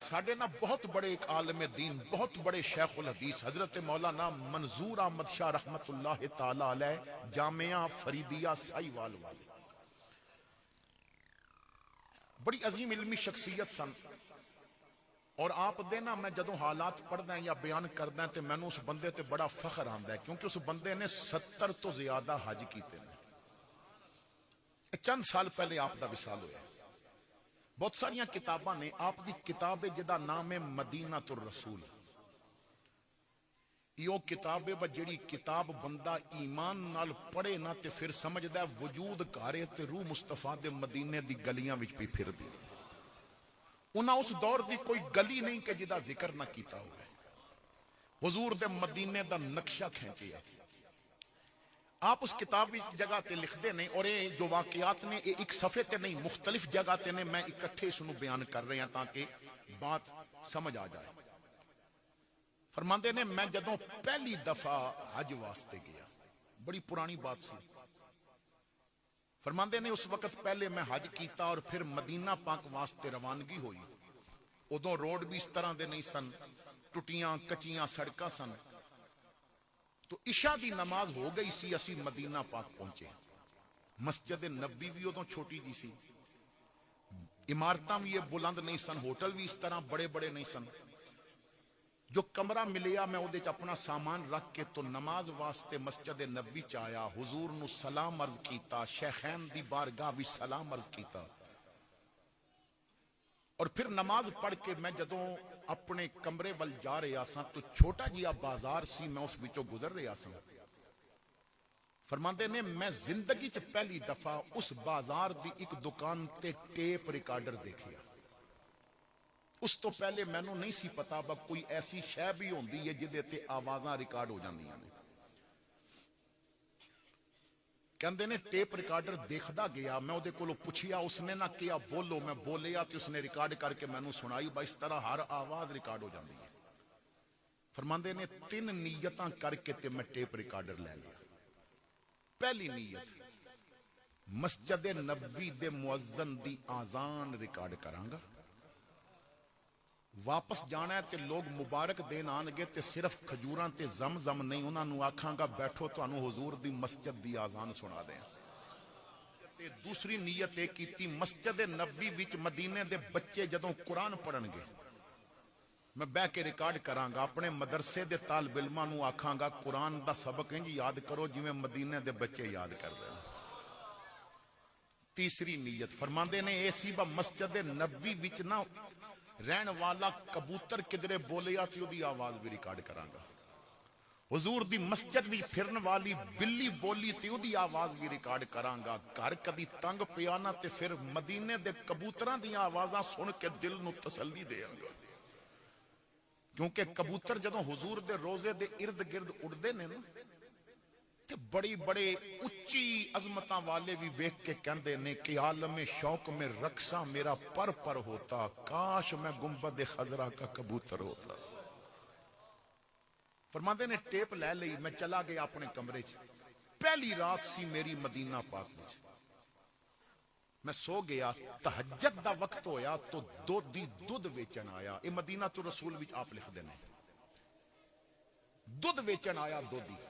ساڈے نا بہت بڑے ایک عالم دین، بہت بڑے شیخ الحدیث حضرت مولانا منظور احمد شاہ رحمت اللہ تعالی علیہ، جامعہ فریدیہ سائیوال والے، بڑی عظیم علمی شخصیت سن. اور آپ دے نا میں جدوں حالات پڑھدا یا بیان کردا تے مینوں اس بندے تے بڑا فخر آندا ہے، کیونکہ اس بندے نے 70 تو زیادہ حج کیتے ہیں. چند سال پہلے آپ دا وصال ہویا. بہت ساری کتاباں نے، آپ دی کتاب جدا نام ہے مدینہ الرسول. یہ کتاب ہے جڑی کتاب بندہ ایمان نال پڑھے نہ تے پھر سمجھدا ہے وجود گھارے تے روح مصطفیٰ دے مدینے دی گلیاں وچ بھی پھر دی. انہاں اس دور دی کوئی گلی نہیں کہ جدا ذکر نہ کیتا ہوئے. حضور دے مدینے دا نقشہ کھینچیا. آپ اس کتاب کی جگہ تے لکھ دے نہیں، اور یہ جو واقعات نے یہ ایک صفحے تے نہیں، مختلف جگہ تے نے، میں اکٹھے اس نو بیان کر رہے ہیں تاکہ بات سمجھ آ جائے. فرماندے نے میں جدوں پہلی دفعہ حج واسطے گیا، بڑی پرانی بات سی. فرماندے نے اس وقت پہلے میں حج کیتا اور پھر مدینہ پاک واسطے روانگی ہوئی. ادوں روڈ بھی اس طرح دے نہیں سن، ٹٹیاں کچیاں سڑکاں سن. تو عشاء دی نماز ہو گئی سی، اسی مدینہ پاک پہنچے. مسجد نبی بھی ادوں چھوٹی جی سی، عمارتاں بھی یہ بلند نہیں سن، ہوٹل بھی اس طرح بڑے بڑے نہیں سن. جو کمرہ ملیا میں وہ اپنا سامان رکھ کے تو نماز واسطے مسجد نبی چایا. حضور نو سلام عرض کیتا، شیخین دی بارگاہ بھی سلام عرض کیتا. اور پھر نماز پڑھ کے میں جدوں اپنے کمرے ول جا رہا سا تو چھوٹا جیا بازار سی، میں اس وچوں گزر رہا سا. فرماندے نے میں زندگی چ پہلی دفعہ اس بازار دی ایک دکان تے ٹیپ ریکارڈر دیکھیا. اس تو پہلے مینوں نہیں سی پتا با کوئی ایسی شے بھی ہوندی ہے جدے تے آوازاں ریکارڈ ہو جاندیاں نے. کہندے نے ٹیپ ریکارڈر دیکھدا گیا، میں اودے کولوں پوچھیا، اس نے نہ کیا بولو، میں بولیا تے اس نے ریکارڈ کر کے مینوں سنائی. با اس طرح ہر آواز ریکارڈ ہو جاندی ہے. فرماندے نے 3 نیتاں کر کے تے میں ٹیپ ریکارڈر لے لیا. پہلی نیت مسجد نبوی دے مؤذن دی آزان ریکارڈ کراں گا. واپس جانا ہے تے لوگ مبارک دین آن گے تے صرف کھجوراں تے زمزم نہیں، انہاں نو آکھاں گا بیٹھو تانوں حضور دی مسجد دی آزان سنا دیں. تے دوسری نیت یہ کیتی مسجد نبوی وچ مدینے دے بچے جدوں قرآن پڑھن گے میں بہ کے ریکارڈ کراں گا. اپنے مدرسے دے طالب علماں نو آکھاں گا قرآن دا سبق انج یاد کرو جویں مدینے دے بچے یاد کردے. تیسری نیت فرماندے نے ایسی با مسجد نبوی وچ نہ رہن والا کبوتر کدرے بولیا تے دی آواز بھی ریکارڈ کراں گا. حضور دی مسجد وچ پھرن والی بلی بولی تے دی آواز بھی ریکارڈ کراں گا. گھر کدی تنگ پیا نہ تے پھر مدینے دے کبوتراں دی آوازاں سن کے دل نو تسلی دیاں گا. کیونکہ کبوتر جدوں حضور دے روزے دے ارد گرد اڑدے نے نا تے بڑی بڑے اچھی عظمتاں والے بھی ویکھ کے کہندے نے کہ عالم شوق میں رقصاں میرا پر پر ہوتا، کاش میں گنبد خضرا کا کبوتر ہوتا. فرماندے نے ٹیپ لے لئی، میں چلا گیا اپنے کمرے چ. پہلی رات سی میری مدینہ پاک میں، میں سو گیا. تہجد دا وقت ہویا تو دودھ ویچن آیا. یہ مدینہ تو رسول وچ آپ لکھ دینے دودھ ویچن آیا. دودھی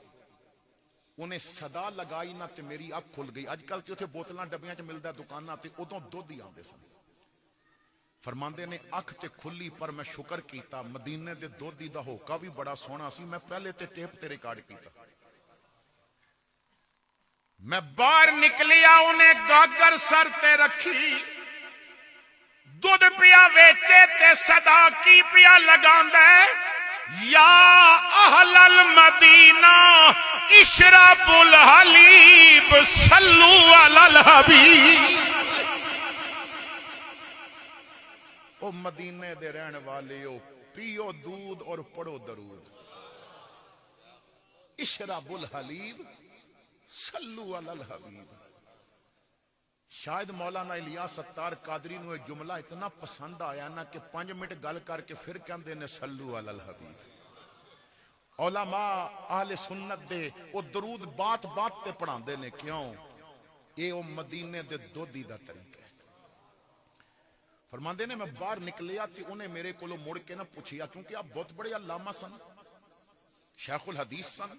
انہیں صدا لگائی نہ تے میری اکھ کھل گئی. اج کل تے اوتھے بوتلاں ڈبیاں چ ملدا دکاناں تے ادوں دودھ ہی آندے سن. فرماندے نے اکھ تے کھلی پر میں شکر کیتا مدینے دے دودھی دا ہوکا بھی بڑا سونا سی. میں پہلے تے ٹیپ تے ریکارڈ کیتا. میں باہر نکلیا انہیں گاگر سر تے رکھی، دودھ پیا ویچے تے صدا کی پیا لگاندا یا اہل المدینہ اشرب الحلیب صلو علی الحبیب. او مدینے دے رہن والے ہو، پیو دودھ اور پڑھو درود. اشرب الحلیب صلو علی الحبیب. شاید مولانا الیاس ستار قادری نو یہ جملہ اتنا پسند آیا نا کہ 5 منٹ گل کر کے پھر کہندے نے صلو علی الحبیب. علماء اہل سنت دے وہ درود بات بات تے پڑھاندے نے. کیوں؟ یہ وہ مدینے دے دودھی دا طریقہ ہے. فرماندے نے میں باہر نکلیا تے انہیں میرے کو مڑ کے نہ پوچھیا، کیونکہ آپ بہت بڑے علامہ سن، شیخ الحدیث سن،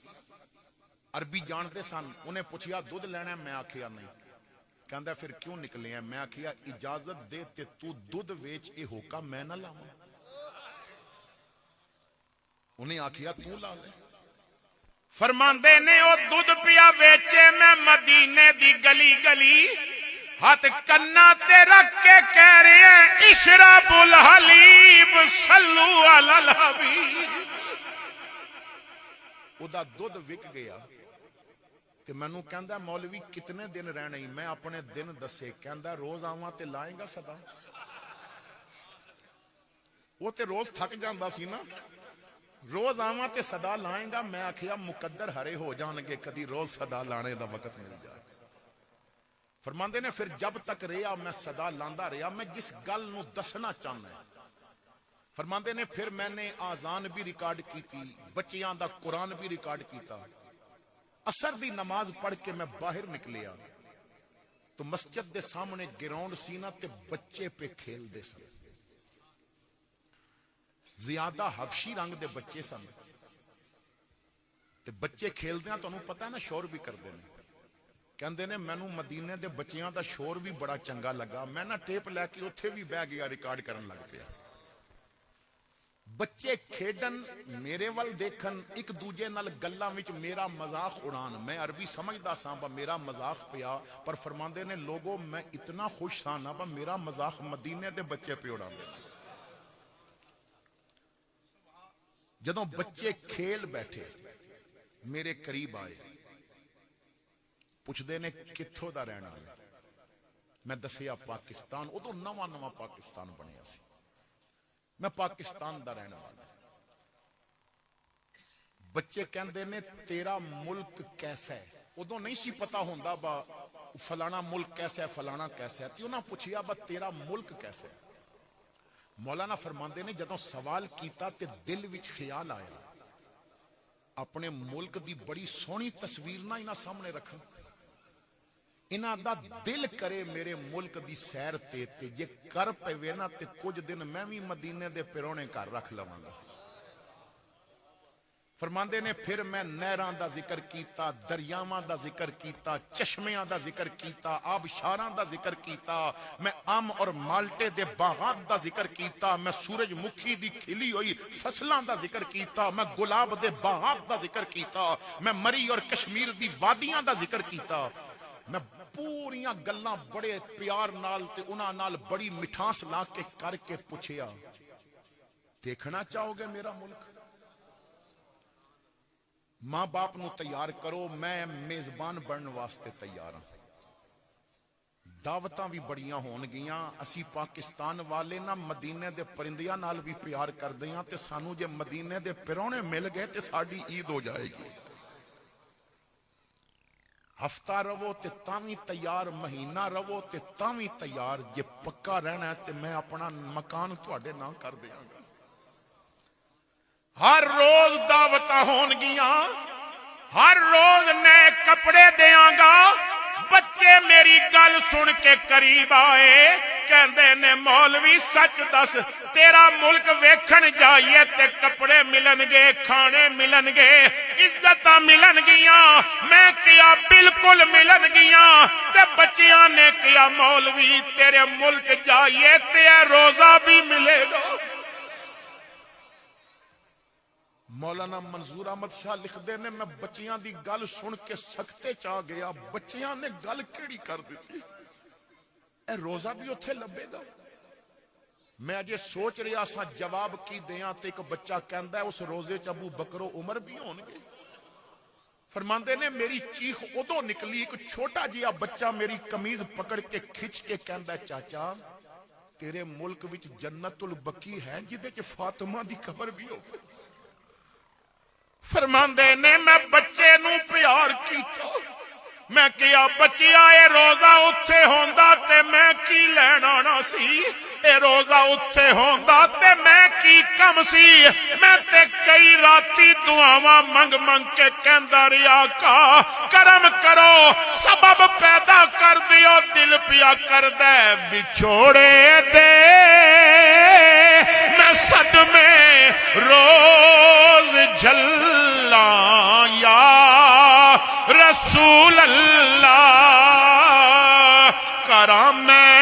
عربی جانتے سن. انہیں پوچھیا دودھ لینا ہے؟ میں آکھیا نہیں. کہندا پھر کیوں نکلے ہیں؟ میں آکھیا اجازت دے تے تو دودھ ویچ اے ہوکا میں نہ لاواں. انہیں آکھیا تو لا لے. فرماندے نے او دودھ پیا ویچے میں مدینے دی گلی گلی ہاتھ کنا تے رکھ کے کہہ رہے ہیں اشرب الحلیب صلو علی الحبیب. او دا دودھ وک گیا تے مینوں کہندا مولوی کتنے دن رہنا ہی؟ میں اپنے دن دسے. کہندا روز آواں تے لائیں گا صدا. وہ تے روز تھک جاندا سی نا، روز آواں تے صدا لائیں گا. میں آکھیا مقدر ہرے ہو جان گے کدی روز صدا لانے دا وقت مل جائے. فرماندے نے پھر جب تک رہا میں صدا لاندا رہا. میں جس گل نو دسنا چاہنا ہے، فرماندے نے پھر میں نے آزان بھی ریکارڈ کی تھی، بچیاں دا قرآن بھی ریکارڈ کیتا. اثر دی نماز پڑھ کے میں باہر نکلیا تو مسجد دے سامنے گراؤنڈ سی نا تے بچے پہ کھیل دے سن. زیادہ حبشی رنگ دے بچے سن تے بچے کھیل دیاں تو انہوں پتہ ہے نا شور بھی کر دینے. کہندے نے مینوں مدینے دے بچیاں دا شور بھی بڑا چنگا لگا. میں نا ٹیپ لے کے اتھے بھی بہ گیا، ریکارڈ کرن لگ پیا. بچے کھیڈن میرے ول دیکھن ایک دوجے نال گلاں وچ میرا مذاق اڑان. میں عربی سمجھدا ساں با میرا مذاق پیا، پر فرماندے نے لوگوں میں اتنا خوش ساں نا با میرا مذاق مدینے دے بچے پہ اڑاندے. جدوں بچے کھیل بیٹھے میرے قریب آئے، پوچھدے نے کتھوں دا رہنا ہے؟ میں دسیا پاکستان. ادو نواں نواں پاکستان بنیا سی. میں پاکستان دا رہنا والا. بچے کہندے نے تیرا ملک کیسا ہے؟ ادو نہیں سی پتا ہوندا با فلانا ملک کیسا ہے فلانا کیسا ہے. تے انہاں پوچھیا با تیرا ملک کیسا ہے؟ مولانا فرماندے نے جدوں سوال کیتا تے دل وچ خیال آیا اپنے ملک دی بڑی سونی تصویر نہ انہاں سامنے رکھن. انہاں دا دل کرے میرے ملک دی سیر تے جے کر پے نا تے کچھ دن میں بھی مدینے دے پیرونے گھر رکھ لواں گا. فرماندے نے پھر میں نہراں دا ذکر کیتا، دریاواں دا ذکر کیتا، چشمیاں دا ذکر کیتا، آبشاراں دا ذکر کیتا. میں ام اور مالٹے دے باغات دا ذکر کیتا. میں سورج مکھی دی کھلی ہوئی فصلاں دا ذکر کیتا. میں گلاب دے باغات دا ذکر کیتا. میں مری اور کشمیر دی وادیاں دا ذکر کیتا. میں پوریاں گلاں بڑے پیار نال تے انہاں نال بڑی مٹھاس لا کے کر کے پوچھیا دیکھنا چاہو گے میرا ملک؟ ماں باپ نو تیار کرو، میں میزبان بننے واسطے تیار ہوں. دعوتاں بھی بڑیاں ہون گیاں. اسی پاکستان والے نا مدینے دے پرندیاں نال بھی پیار کر دیاں تے سانو جے مدینے دے پرونے مل گئے تے ساڈی عید ہو جائے گی. ہفتہ رہو تے تاویں تیار، مہینہ رہو تے تاویں تیار. جے پکا رہنا ہے تے میں اپنا مکان تواڈے نام کر دیاں گا. ہر روز دعوتاں ہون گیاں، ہر روز نئے کپڑے دیاں گا. بچے میری گل سن کے قریب آئے، کہندے نے مولوی سچ دس تیرا ملک ویکھن جائیے تے کپڑے ملن گے، کھانے ملن گے، عزتاں ملن گیاں. میں کیا بالکل ملن گیاں. تے بچیاں نے کیا مولوی تیرے ملک جائیے تے روزہ بھی ملے گا. مولانا منظور احمد شاہ لکھ دے نے میں بچیاں دی گل سن کے سکتے چاہ گیا. بچیاں نے گل کیڑی کر دیتی، اے روزہ بھی اتھے لبے گا. میں اجے سوچ رہا سا جواب کی دیاں تے ایک بچہ کہندا ہے اس روزے چ ابو بکر و عمر بھی ہون گے. فرماندے نے میری چیخ ادو نکلی، ایک چھوٹا جیا بچہ میری قمیض پکڑ کے کھچ کے کہندا ہے چاچا تیرے ملک وچ جنت البقیع ہے جدے چ فاطمہ دی قبر بھی ہو. فرماندے نے میں بچے نو پیار کیتا، میں میں کیا بچیا اے روزہ اتھے ہوندا تے میں کی لین آنا سی اے روزہ اتھے ہوندا تے میں کی کم سی میں تے کئی راتی دعاواں منگ منگ کے کہندا رہیا آقا کرم کرو سبب پیدا کر دیو دل پیا کر دے بچھوڑے دے میں صدمے روز جھلا یا رسول اللہ کرام میں